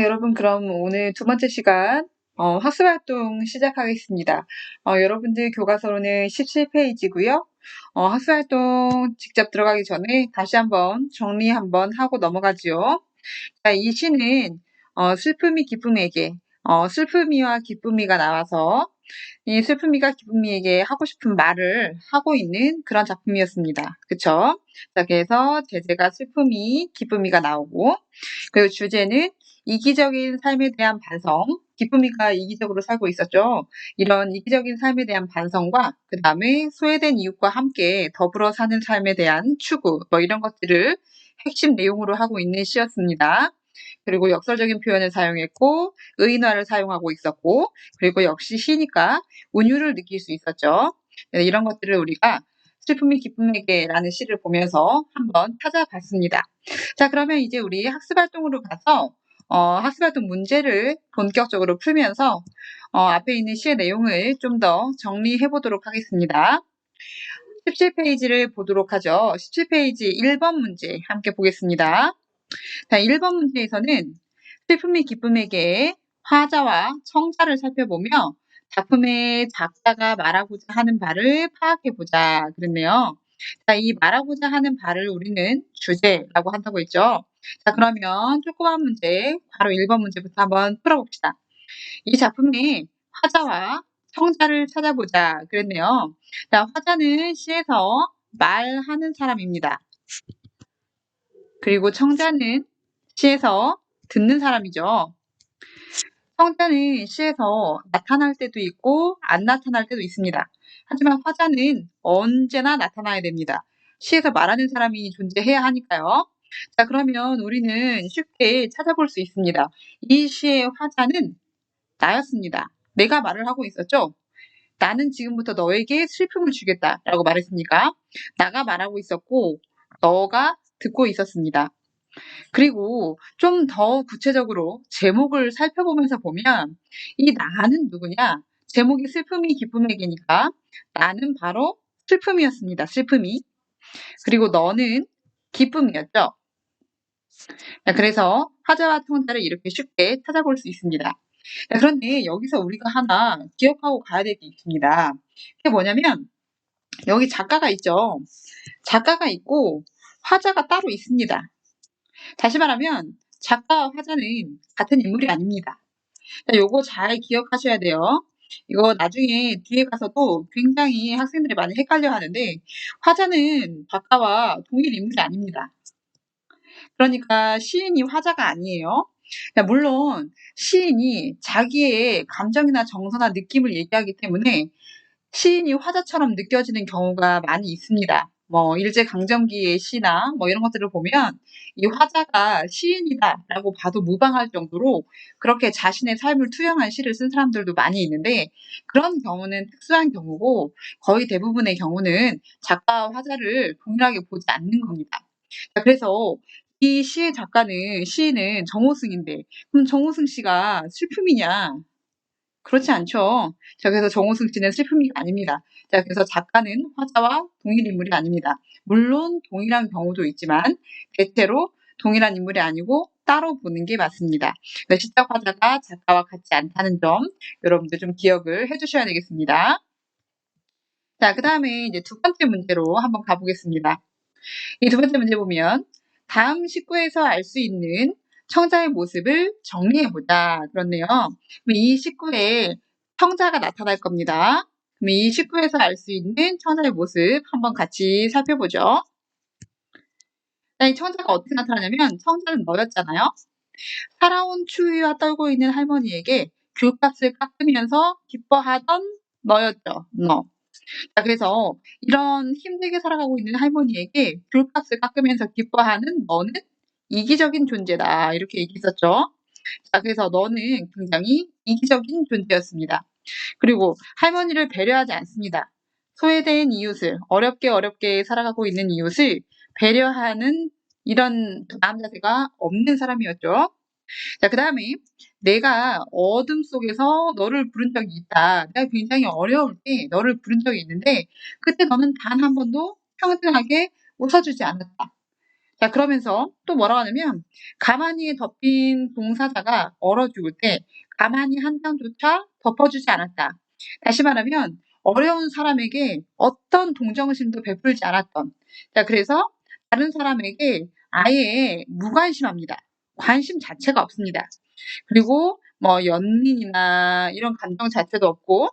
여러분 그럼 오늘 두 번째 시간 학습활동 시작하겠습니다. 여러분들 교과서로는 17페이지고요. 학습활동 직접 들어가기 전에 다시 한번 정리 한번 하고 넘어가지요. 자, 이 시는 슬픔이 기쁨에게 슬픔이와 기쁨이가 나와서 이 슬픔이가 기쁨이에게 하고 싶은 말을 하고 있는 그런 작품이었습니다. 그쵸? 자, 그래서 제재가 슬픔이 기쁨이가 나오고, 그리고 주제는 이기적인 삶에 대한 반성, 기쁨이가 이기적으로 살고 있었죠. 이런 이기적인 삶에 대한 반성과 그 다음에 소외된 이웃과 함께 더불어 사는 삶에 대한 추구, 뭐 이런 것들을 핵심 내용으로 하고 있는 시였습니다. 그리고 역설적인 표현을 사용했고 의인화를 사용하고 있었고, 그리고 역시 시니까 운율을 느낄 수 있었죠. 이런 것들을 우리가 슬픔이 기쁨에게라는 시를 보면서 한번 찾아봤습니다. 자, 그러면 이제 우리 학습활동으로 가서 학습활동 문제를 본격적으로 풀면서 앞에 있는 시의 내용을 좀 더 정리해 보도록 하겠습니다. 17페이지를 보도록 하죠. 17페이지 1번 문제 함께 보겠습니다. 자, 1번 문제에서는 슬픔이 기쁨에게 화자와 청자를 살펴보며 작품의 작자가 말하고자 하는 바를 파악해보자 그랬네요. 자, 이 말하고자 하는 바를 우리는 주제라고 한다고 했죠. 자, 그러면 조그만 문제, 바로 1번 문제부터 한번 풀어봅시다. 이 작품의 화자와 청자를 찾아보자 그랬네요. 자, 화자는 시에서 말하는 사람입니다. 그리고 청자는 시에서 듣는 사람이죠. 청자는 시에서 나타날 때도 있고 안 나타날 때도 있습니다. 하지만 화자는 언제나 나타나야 됩니다. 시에서 말하는 사람이 존재해야 하니까요. 자, 그러면 우리는 쉽게 찾아볼 수 있습니다. 이 시의 화자는 나였습니다. 내가 말을 하고 있었죠. 나는 지금부터 너에게 슬픔을 주겠다라고 말했으니까 나가 말하고 있었고 너가 듣고 있었습니다. 그리고 좀 더 구체적으로 제목을 살펴보면서 보면 이 나는 누구냐? 제목이 슬픔이 기쁨에게니까 나는 바로 슬픔이었습니다. 슬픔이. 그리고 너는 기쁨이었죠. 그래서 화자와 청자를 이렇게 쉽게 찾아볼 수 있습니다. 그런데 여기서 우리가 하나 기억하고 가야 될 게 있습니다. 그게 뭐냐면 여기 작가가 있죠. 작가가 있고 화자가 따로 있습니다. 다시 말하면 작가와 화자는 같은 인물이 아닙니다. 요거 잘 기억하셔야 돼요. 이거 나중에 뒤에 가서도 굉장히 학생들이 많이 헷갈려 하는데 화자는 작가와 동일 인물이 아닙니다. 그러니까 시인이 화자가 아니에요. 물론 시인이 자기의 감정이나 정서나 느낌을 얘기하기 때문에 시인이 화자처럼 느껴지는 경우가 많이 있습니다. 뭐 일제강점기의 시나 뭐 이런 것들을 보면 이 화자가 시인이다라고 봐도 무방할 정도로 그렇게 자신의 삶을 투영한 시를 쓴 사람들도 많이 있는데 그런 경우는 특수한 경우고 거의 대부분의 경우는 작가와 화자를 동일하게 보지 않는 겁니다. 그래서 이 시의 시인은 정호승인데 그럼 정호승 씨가 슬픔이냐? 그렇지 않죠. 자, 그래서 정호승 씨는 슬픔이가 아닙니다. 자, 그래서 작가는 화자와 동일 인물이 아닙니다. 물론 동일한 경우도 있지만 대체로 동일한 인물이 아니고 따로 보는 게 맞습니다. 시적 화자가 작가와 같지 않다는 점 여러분들 좀 기억을 해주셔야 되겠습니다. 자, 그 다음에 이제 두 번째 문제로 한번 가보겠습니다. 이 두 번째 문제 보면 다음 식구에서 알 수 있는 청자의 모습을 정리해보자. 그렇네요. 그럼 이 식구에 청자가 나타날 겁니다. 그럼 이 식구에서 알 수 있는 청자의 모습 한번 같이 살펴보죠. 이 청자가 어떻게 나타나냐면 청자는 너였잖아요. 살아온 추위와 떨고 있는 할머니에게 귤값을 깎으면서 기뻐하던 너였죠. 너. 자, 그래서 이런 힘들게 살아가고 있는 할머니에게 귤값을 깎으면서 기뻐하는 너는 이기적인 존재다. 이렇게 얘기했었죠. 자, 그래서 너는 굉장히 이기적인 존재였습니다. 그리고 할머니를 배려하지 않습니다. 소외된 이웃을, 어렵게 살아가고 있는 이웃을 배려하는 이런 마음 자세가 없는 사람이었죠. 자, 그 다음에 내가 어둠 속에서 너를 부른 적이 있다. 내가 굉장히 어려울 때 너를 부른 적이 있는데 그때 너는 단 한 번도 평등하게 웃어주지 않았다. 자, 그러면서 또 뭐라고 하냐면 가만히 덮인 봉사자가 얼어 죽을 때 가만히 한 장조차 덮어주지 않았다. 다시 말하면 어려운 사람에게 어떤 동정심도 베풀지 않았던. 자, 그래서 다른 사람에게 아예 무관심합니다. 관심 자체가 없습니다. 그리고 뭐 연민이나 이런 감정 자체도 없고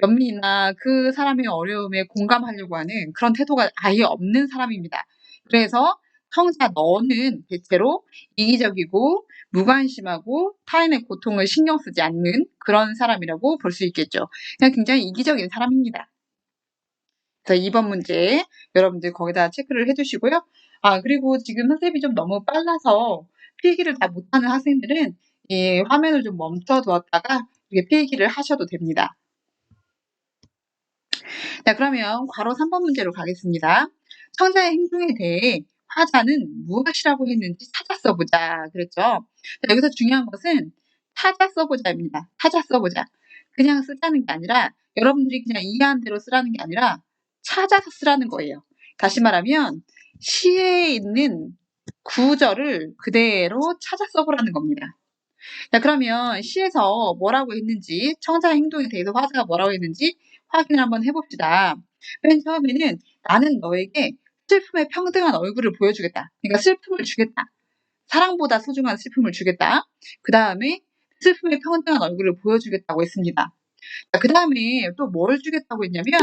연민이나 그 사람의 어려움에 공감하려고 하는 그런 태도가 아예 없는 사람입니다. 그래서 형사 너는 대체로 이기적이고 무관심하고 타인의 고통을 신경 쓰지 않는 그런 사람이라고 볼 수 있겠죠. 그냥 굉장히 이기적인 사람입니다. 그래서 2번 문제 여러분들 거기다 체크를 해주시고요. 아, 그리고 지금 선생님이 좀 너무 빨라서 필기를 다 못하는 학생들은 이 화면을 좀 멈춰 두었다가 이렇게 필기를 하셔도 됩니다. 자, 그러면 괄호 3번 문제로 가겠습니다. 청자의 행동에 대해 화자는 무엇이라고 했는지 찾아 써보자. 그랬죠? 자, 여기서 중요한 것은 찾아 써보자입니다. 찾아 써보자. 그냥 쓰자는 게 아니라 여러분들이 그냥 이해한 대로 쓰라는 게 아니라 찾아서 쓰라는 거예요. 다시 말하면 시에 있는 구절을 그대로 찾아 써보라는 겁니다. 자, 그러면 시에서 뭐라고 했는지, 청자의 행동에 대해서 화자가 뭐라고 했는지 확인을 한번 해봅시다. 맨 처음에는 나는 너에게 슬픔의 평등한 얼굴을 보여주겠다. 그러니까 슬픔을 주겠다. 사랑보다 소중한 슬픔을 주겠다. 그 다음에 슬픔의 평등한 얼굴을 보여주겠다고 했습니다. 그 다음에 또 뭘 주겠다고 했냐면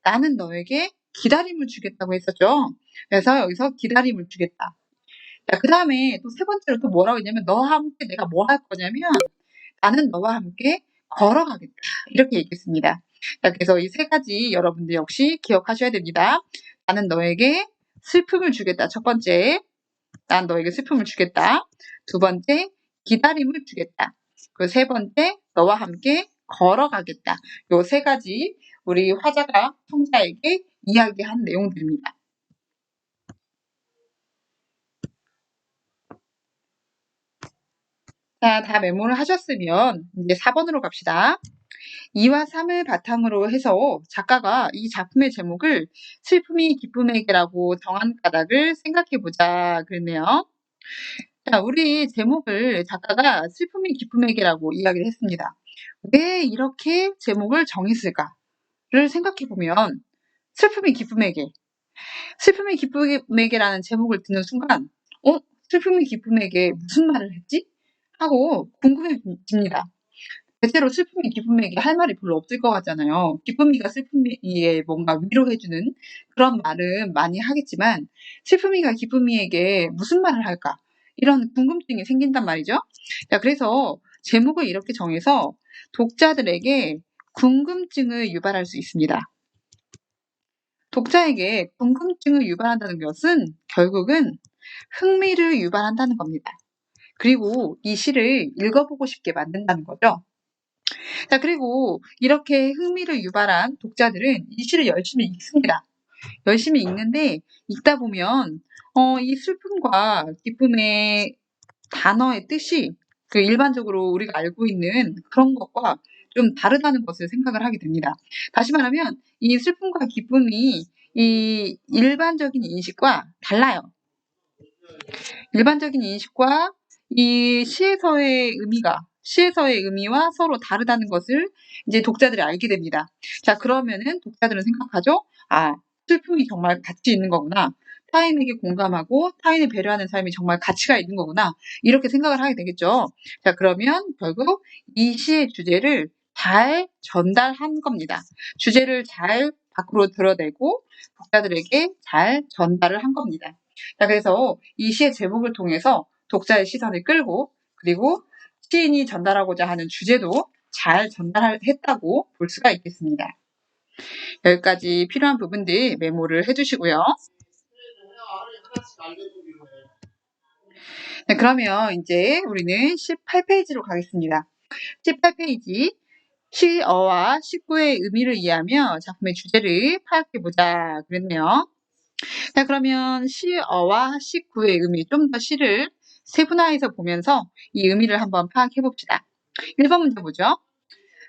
나는 너에게 기다림을 주겠다고 했었죠. 그래서 여기서 기다림을 주겠다. 자, 그 다음에 또 세 번째로 또 뭐라고 했냐면 너와 함께 내가 뭐 할 거냐면 나는 너와 함께 걸어가겠다. 이렇게 얘기했습니다. 자, 그래서 이 세 가지 여러분들 역시 기억하셔야 됩니다. 나는 너에게 슬픔을 주겠다. 첫 번째, 난 너에게 슬픔을 주겠다. 두 번째, 기다림을 주겠다. 그리고 세 번째, 너와 함께 걸어가겠다. 요 세 가지 우리 화자가 청자에게 이야기한 내용들입니다. 자, 다 메모를 하셨으면 이제 4번으로 갑시다. 2와 3을 바탕으로 해서 작가가 이 작품의 제목을 슬픔이 기쁨에게라고 정한 까닭을 생각해보자 그랬네요. 자, 우리 제목을 작가가 슬픔이 기쁨에게라고 이야기를 했습니다. 왜 이렇게 제목을 정했을까를 생각해보면 슬픔이 기쁨에게, 슬픔이 기쁨에게라는 제목을 듣는 순간 슬픔이 기쁨에게 무슨 말을 했지? 하고 궁금해집니다. 대체로 슬픔이 기쁨에게 할 말이 별로 없을 것 같잖아요. 기쁨이가 슬픔이에 뭔가 위로해주는 그런 말은 많이 하겠지만 슬픔이가 기쁨이에게 무슨 말을 할까? 이런 궁금증이 생긴단 말이죠. 자, 그래서 제목을 이렇게 정해서 독자들에게 궁금증을 유발할 수 있습니다. 독자에게 궁금증을 유발한다는 것은 결국은 흥미를 유발한다는 겁니다. 그리고 이 시를 읽어보고 싶게 만든다는 거죠. 자, 그리고 이렇게 흥미를 유발한 독자들은 이 시를 열심히 읽습니다. 열심히 읽는데 읽다 보면 이 슬픔과 기쁨의 단어의 뜻이 그 일반적으로 우리가 알고 있는 그런 것과 좀 다르다는 것을 생각을 하게 됩니다. 다시 말하면 이 슬픔과 기쁨이 이 일반적인 인식과 달라요. 일반적인 인식과 이 시에서의 의미와 서로 다르다는 것을 이제 독자들이 알게 됩니다. 자, 그러면은 독자들은 생각하죠. 아, 슬픔이 정말 가치 있는 거구나. 타인에게 공감하고 타인을 배려하는 삶이 정말 가치가 있는 거구나. 이렇게 생각을 하게 되겠죠. 자, 그러면 결국 이 시의 주제를 잘 전달한 겁니다. 주제를 잘 밖으로 드러내고 독자들에게 잘 전달을 한 겁니다. 자, 그래서 이 시의 제목을 통해서 독자의 시선을 끌고 그리고 시인이 전달하고자 하는 주제도 잘 전달했다고 볼 수가 있겠습니다. 여기까지 필요한 부분들 메모를 해주시고요. 네, 그러면 이제 우리는 18페이지로 가겠습니다. 18페이지 시어와 식구의 의미를 이해하며 작품의 주제를 파악해보자 그랬네요. 자, 그러면 시어와 식구의 의미, 좀 더 시를 세분화해서 보면서 이 의미를 한번 파악해 봅시다. 1번 문제 보죠.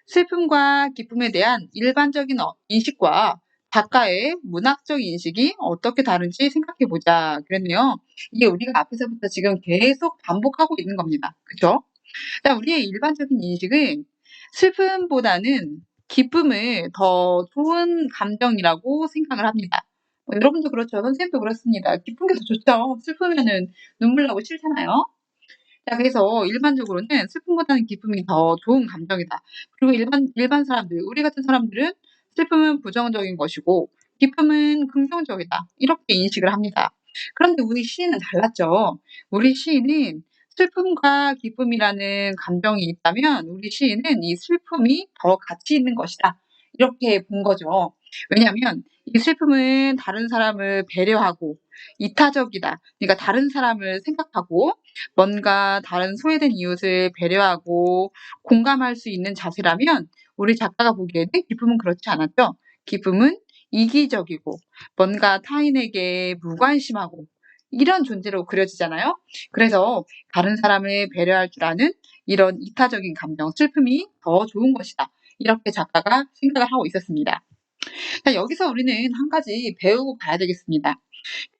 슬픔과 기쁨에 대한 일반적인 인식과 작가의 문학적 인식이 어떻게 다른지 생각해보자. 그랬네요. 이게 우리가 앞에서부터 지금 계속 반복하고 있는 겁니다. 그죠? 자, 우리의 일반적인 인식은 슬픔보다는 기쁨을 더 좋은 감정이라고 생각을 합니다. 여러분도 그렇죠. 선생님도 그렇습니다. 기쁜 게 더 좋죠. 슬프면은 눈물 나고 싫잖아요. 자, 그래서 일반적으로는 슬픔보다는 기쁨이 더 좋은 감정이다. 그리고 일반 사람들, 우리 같은 사람들은 슬픔은 부정적인 것이고 기쁨은 긍정적이다. 이렇게 인식을 합니다. 그런데 우리 시인은 달랐죠. 우리 시인은 슬픔과 기쁨이라는 감정이 있다면 우리 시인은 이 슬픔이 더 가치 있는 것이다. 이렇게 본 거죠. 왜냐하면 이 슬픔은 다른 사람을 배려하고 이타적이다. 그러니까 다른 사람을 생각하고 뭔가 다른 소외된 이웃을 배려하고 공감할 수 있는 자세라면 우리 작가가 보기에는 기쁨은 그렇지 않았죠. 기쁨은 이기적이고 뭔가 타인에게 무관심하고 이런 존재로 그려지잖아요. 그래서 다른 사람을 배려할 줄 아는 이런 이타적인 감정, 슬픔이 더 좋은 것이다. 이렇게 작가가 생각을 하고 있었습니다. 자, 여기서 우리는 한 가지 배우고 가야 되겠습니다.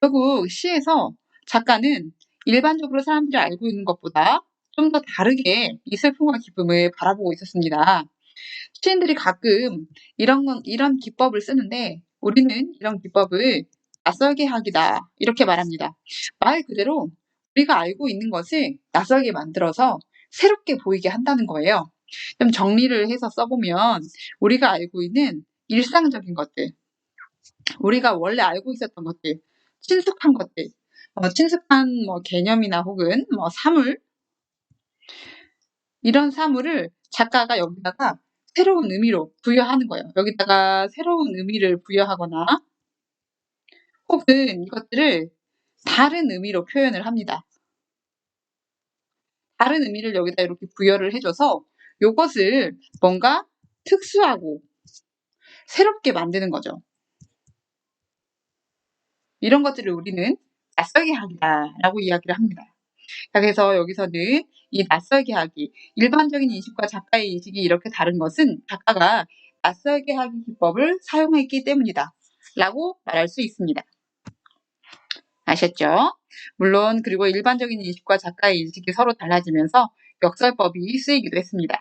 결국 시에서 작가는 일반적으로 사람들이 알고 있는 것보다 좀 더 다르게 이 슬픔과 기쁨을 바라보고 있었습니다. 시인들이 가끔 이런 기법을 쓰는데 우리는 이런 기법을 낯설게 하기다. 이렇게 말합니다. 말 그대로 우리가 알고 있는 것을 낯설게 만들어서 새롭게 보이게 한다는 거예요. 좀 정리를 해서 써보면 우리가 알고 있는 일상적인 것들, 우리가 원래 알고 있었던 것들, 친숙한 것들, 친숙한 개념이나 혹은 사물, 이런 사물을 작가가 여기다가 새로운 의미로 부여하는 거예요. 여기다가 새로운 의미를 부여하거나 혹은 이것들을 다른 의미로 표현을 합니다. 다른 의미를 여기다 이렇게 부여를 해줘서 이것을 뭔가 특수하고 새롭게 만드는 거죠. 이런 것들을 우리는 낯설게 하기다라고 이야기를 합니다. 그래서 여기서는 이 낯설게 하기, 일반적인 인식과 작가의 인식이 이렇게 다른 것은 작가가 낯설게 하기 기법을 사용했기 때문이다 라고 말할 수 있습니다. 아셨죠? 물론 그리고 일반적인 인식과 작가의 인식이 서로 달라지면서 역설법이 쓰이기도 했습니다.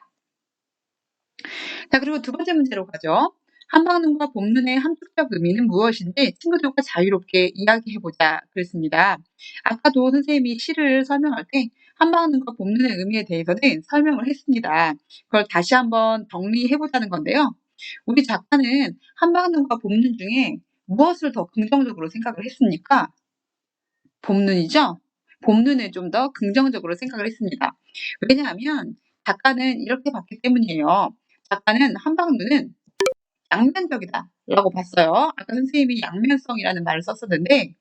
자, 그리고 두 번째 문제로 가죠. 한방눈과 봄눈의 함축적 의미는 무엇인지 친구들과 자유롭게 이야기해보자 그랬습니다. 아까도 선생님이 시를 설명할 때 한방눈과 봄눈의 의미에 대해서는 설명을 했습니다. 그걸 다시 한번 정리해보자는 건데요. 우리 작가는 한방눈과 봄눈 중에 무엇을 더 긍정적으로 생각을 했습니까? 봄눈이죠? 봄눈을 좀 더 긍정적으로 생각을 했습니다. 왜냐하면 작가는 이렇게 봤기 때문이에요. 작가는 한방눈은 양면적이다 라고 봤어요. 아까 선생님이 양면성이라는 말을 썼었는데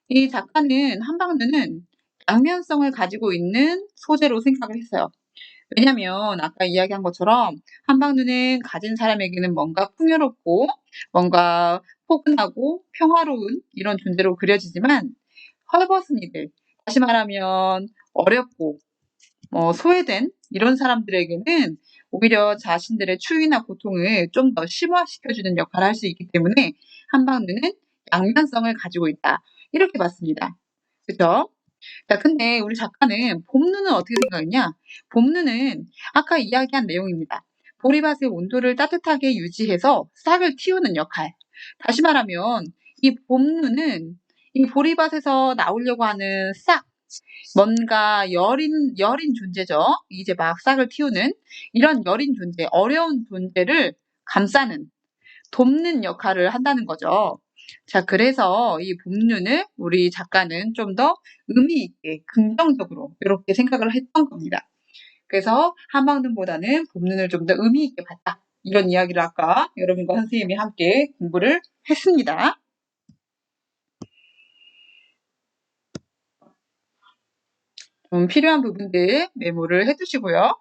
이 작가는 한방눈은 양면성을 가지고 있는 소재로 생각을 했어요. 왜냐면 아까 이야기한 것처럼 한방눈은 가진 사람에게는 뭔가 풍요롭고 뭔가 포근하고 평화로운 이런 존재로 그려지지만 헐벗은 이들, 다시 말하면 어렵고 소외된 이런 사람들에게는 오히려 자신들의 추위나 고통을 좀 더 심화시켜주는 역할을 할 수 있기 때문에 한방눈은 양면성을 가지고 있다. 이렇게 봤습니다. 그죠? 자, 근데 우리 작가는 봄눈은 어떻게 생각했냐? 봄눈은 아까 이야기한 내용입니다. 보리밭의 온도를 따뜻하게 유지해서 싹을 틔우는 역할. 다시 말하면 이 봄눈은 이 보리밭에서 나오려고 하는 싹, 뭔가 여린 존재죠. 이제 막 싹을 틔우는 이런 여린 존재, 어려운 존재를 감싸는, 돕는 역할을 한다는 거죠. 자, 그래서 이 봄눈을 우리 작가는 좀 더 의미 있게 긍정적으로 이렇게 생각을 했던 겁니다. 그래서 한방눈보다는 봄눈을 좀 더 의미 있게 봤다. 이런 이야기를 아까 여러분과 선생님이 함께 공부를 했습니다. 좀 필요한 부분들 메모를 해두시고요.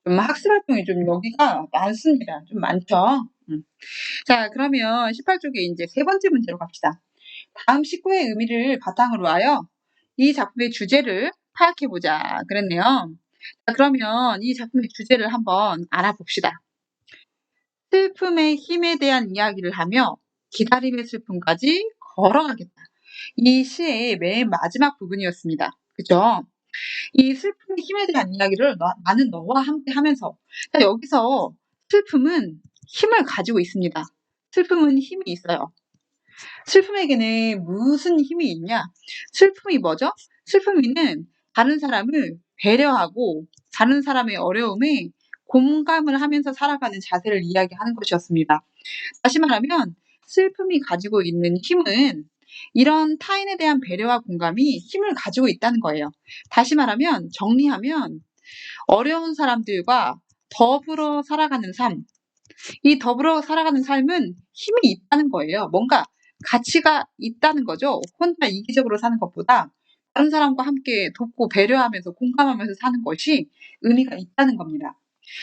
좀 학습 활동이 좀 여기가 많습니다. 좀 많죠. 자, 그러면 18쪽에 이제 세 번째 문제로 갑시다. 다음 19의 의미를 바탕으로 하여 이 작품의 주제를 파악해보자 그랬네요. 자, 그러면 이 작품의 주제를 한번 알아봅시다. 슬픔의 힘에 대한 이야기를 하며 기다림의 슬픔까지 걸어가겠다. 이 시의 맨 마지막 부분이었습니다. 그죠? 이 슬픔의 힘에 대한 이야기를 나는 너와 함께 하면서 자, 여기서 슬픔은 힘을 가지고 있습니다. 슬픔은 힘이 있어요. 슬픔에게는 무슨 힘이 있냐? 슬픔이 뭐죠? 슬픔이는 다른 사람을 배려하고 다른 사람의 어려움에 공감을 하면서 살아가는 자세를 이야기하는 것이었습니다. 다시 말하면 슬픔이 가지고 있는 힘은 이런 타인에 대한 배려와 공감이 힘을 가지고 있다는 거예요. 다시 말하면 정리하면 어려운 사람들과 더불어 살아가는 삶, 이 더불어 살아가는 삶은 힘이 있다는 거예요. 뭔가 가치가 있다는 거죠. 혼자 이기적으로 사는 것보다 다른 사람과 함께 돕고 배려하면서 공감하면서 사는 것이 의미가 있다는 겁니다.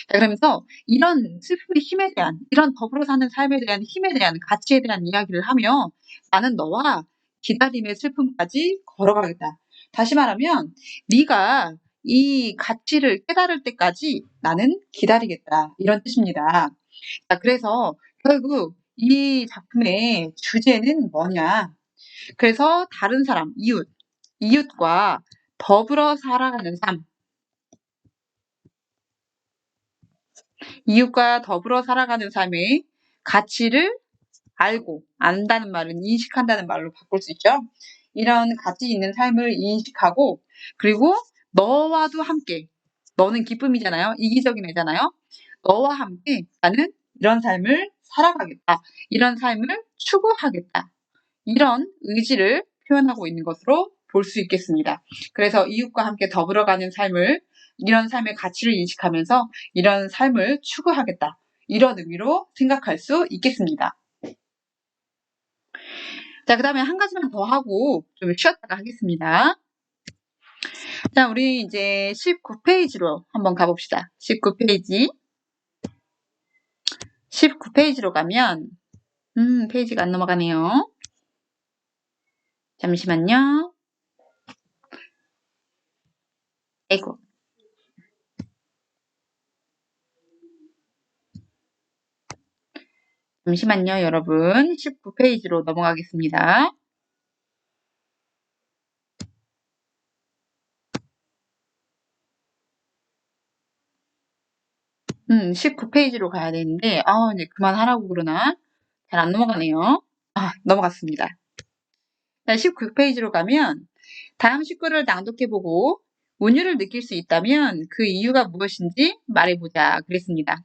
자, 그러면서 이런 슬픔의 힘에 대한, 이런 더불어 사는 삶에 대한 힘에 대한, 가치에 대한 이야기를 하며 나는 너와 기다림의 슬픔까지 걸어가겠다. 다시 말하면 네가 이 가치를 깨달을 때까지 나는 기다리겠다. 이런 뜻입니다. 자, 그래서 결국 이 작품의 주제는 뭐냐? 그래서 다른 사람, 이웃과 더불어 살아가는 삶, 이웃과 더불어 살아가는 삶의 가치를 알고, 안다는 말은 인식한다는 말로 바꿀 수 있죠. 이런 가치 있는 삶을 인식하고, 그리고 너와도 함께, 너는 기쁨이잖아요. 이기적인 애잖아요. 너와 함께 나는 이런 삶을 살아가겠다. 이런 삶을 추구하겠다. 이런 의지를 표현하고 있는 것으로 볼 수 있겠습니다. 그래서 이웃과 함께 더불어가는 삶을, 이런 삶의 가치를 인식하면서 이런 삶을 추구하겠다. 이런 의미로 생각할 수 있겠습니다. 자, 그 다음에 한 가지만 더 하고 좀 쉬었다가 하겠습니다. 자, 우리 이제 19페이지로 한번 가봅시다. 19페이지. 19페이지로 가면, 페이지가 안 넘어가네요. 잠시만요. 아이고. 잠시만요, 여러분. 19페이지로 넘어가겠습니다. 19페이지로 가야 되는데, 이제 그만하라고 그러나? 잘 안 넘어가네요. 넘어갔습니다. 자, 19페이지로 가면, 다음 식구를 낭독해보고, 운율을 느낄 수 있다면 그 이유가 무엇인지 말해보자. 그랬습니다.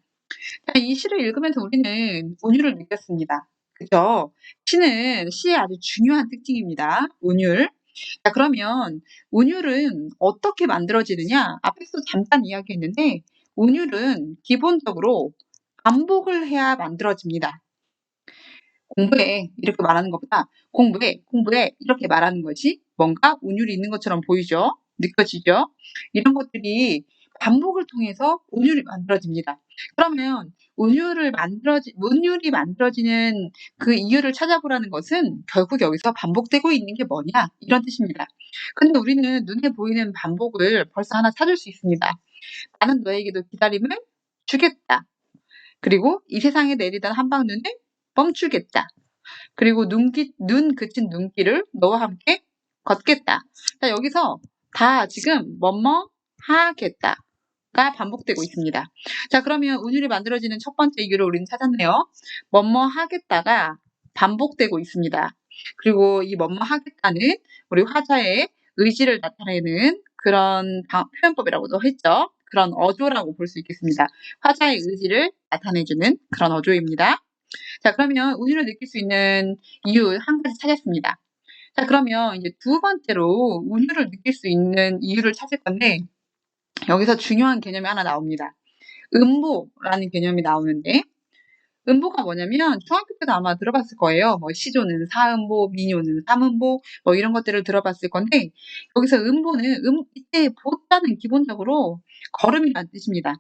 자, 이 시를 읽으면서 우리는 운율을 느꼈습니다. 그죠? 시의 아주 중요한 특징입니다. 운율. 자, 그러면 운율은 어떻게 만들어지느냐? 앞에서 잠깐 이야기했는데, 운율은 기본적으로 반복을 해야 만들어집니다. 공부해 이렇게 말하는 것보다 공부해 이렇게 말하는 것이 뭔가 운율이 있는 것처럼 보이죠? 느껴지죠? 이런 것들이 반복을 통해서 운율이 만들어집니다. 그러면 운율이 만들어지는 그 이유를 찾아보라는 것은 결국 여기서 반복되고 있는 게 뭐냐? 이런 뜻입니다. 근데 우리는 눈에 보이는 반복을 벌써 하나 찾을 수 있습니다. 나는 너에게도 기다림을 주겠다. 그리고 이 세상에 내리던 한방눈을 멈추겠다. 그리고 눈 그친 눈길을 너와 함께 걷겠다. 자, 여기서 다 지금 뭐뭐 하겠다가 반복되고 있습니다. 자, 그러면 운율이 만들어지는 첫 번째 이유를 우리는 찾았네요. 뭐뭐 하겠다가 반복되고 있습니다. 그리고 이 뭐뭐 하겠다는 우리 화자의 의지를 나타내는 그런 표현법이라고도 했죠. 그런 어조라고 볼 수 있겠습니다. 화자의 의지를 나타내주는 그런 어조입니다. 자, 그러면 운율을 느낄 수 있는 이유 한 가지 찾았습니다. 자, 그러면 이제 두 번째로 운율을 느낄 수 있는 이유를 찾을 건데, 여기서 중요한 개념이 하나 나옵니다. 음보라는 개념이 나오는데, 음보가 뭐냐면 중학교 때도 아마 들어봤을 거예요. 뭐 시조는 사음보, 민요는 삼음보, 뭐 이런 것들을 들어봤을 건데, 여기서 음보는 이때 보자는 기본적으로 걸음이라는 뜻입니다.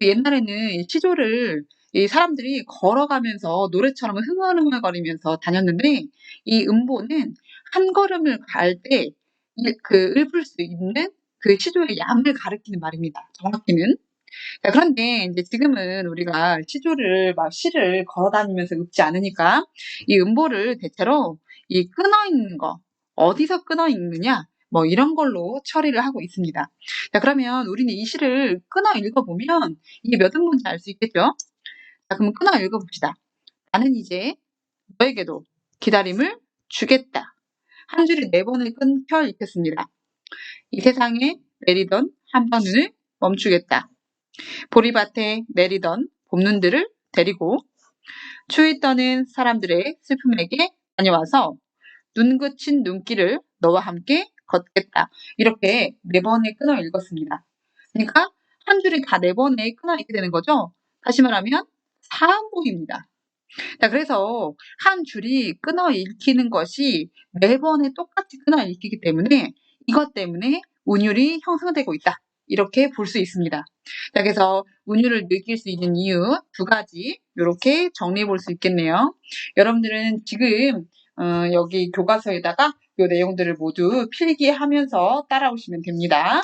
옛날에는 시조를 이 사람들이 걸어가면서 노래처럼 흥얼흥얼거리면서 다녔는데, 이 음보는 한 걸음을 갈 때 그 읊을 수 있는 그 시조의 양을 가리키는 말입니다. 정확히는. 자, 그런데 이제 지금은 우리가 시를 걸어 다니면서 읽지 않으니까 이 음보를 대체로 이 끊어 읽는 거, 어디서 끊어 읽느냐, 뭐 이런 걸로 처리를 하고 있습니다. 자, 그러면 우리는 이 시를 끊어 읽어보면 이게 몇 음보인지 알 수 있겠죠? 자, 그럼 끊어 읽어봅시다. 나는 이제 너에게도 기다림을 주겠다. 한 줄에 4번을 끊겨 읽겠습니다. 이 세상에 내리던 한방눈을 멈추겠다. 보리밭에 내리던 봄눈들을 데리고 추위 떠는 사람들의 슬픔에게 다녀와서 눈 그친 눈길을 너와 함께 걷겠다. 이렇게 4번에 끊어 읽었습니다. 그러니까 한 줄이 다 4번에 끊어 읽게 되는 거죠. 다시 말하면 4음복입니다. 자, 그래서 한 줄이 끊어 읽히는 것이 4번에 똑같이 끊어 읽히기 때문에 이것 때문에 운율이 형성되고 있다. 이렇게 볼 수 있습니다. 자, 그래서 운율을 느낄 수 있는 이유 2가지 이렇게 정리해 볼 수 있겠네요. 여러분들은 지금 여기 교과서에다가 이 내용들을 모두 필기하면서 따라오시면 됩니다.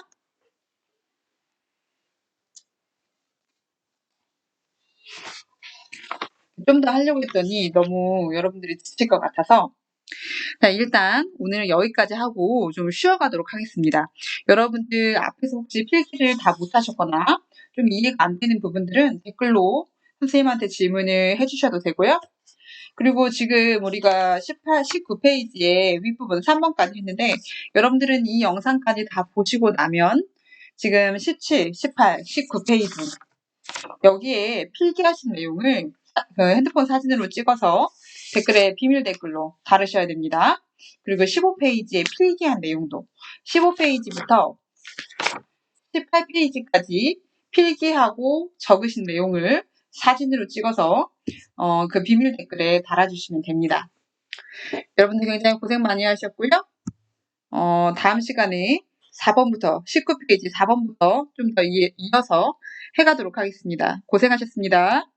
좀 더 하려고 했더니 너무 여러분들이 지칠 것 같아서 자, 일단 오늘 여기까지 하고 좀 쉬어가도록 하겠습니다. 여러분들 앞에서 혹시 필기를 다 못하셨거나 좀 이해가 안 되는 부분들은 댓글로 선생님한테 질문을 해주셔도 되고요. 그리고 지금 우리가 19페이지의 윗부분 3번까지 했는데 여러분들은 이 영상까지 다 보시고 나면 지금 17, 18, 19페이지 여기에 필기하신 내용을 핸드폰 사진으로 찍어서 댓글에 비밀 댓글로 달으셔야 됩니다. 그리고 15페이지에 필기한 내용도 15페이지부터 18페이지까지 필기하고 적으신 내용을 사진으로 찍어서 그 비밀 댓글에 달아주시면 됩니다. 여러분들 굉장히 고생 많이 하셨고요. 다음 시간에 4번부터 19페이지 4번부터 좀 더 이어서 해가도록 하겠습니다. 고생하셨습니다.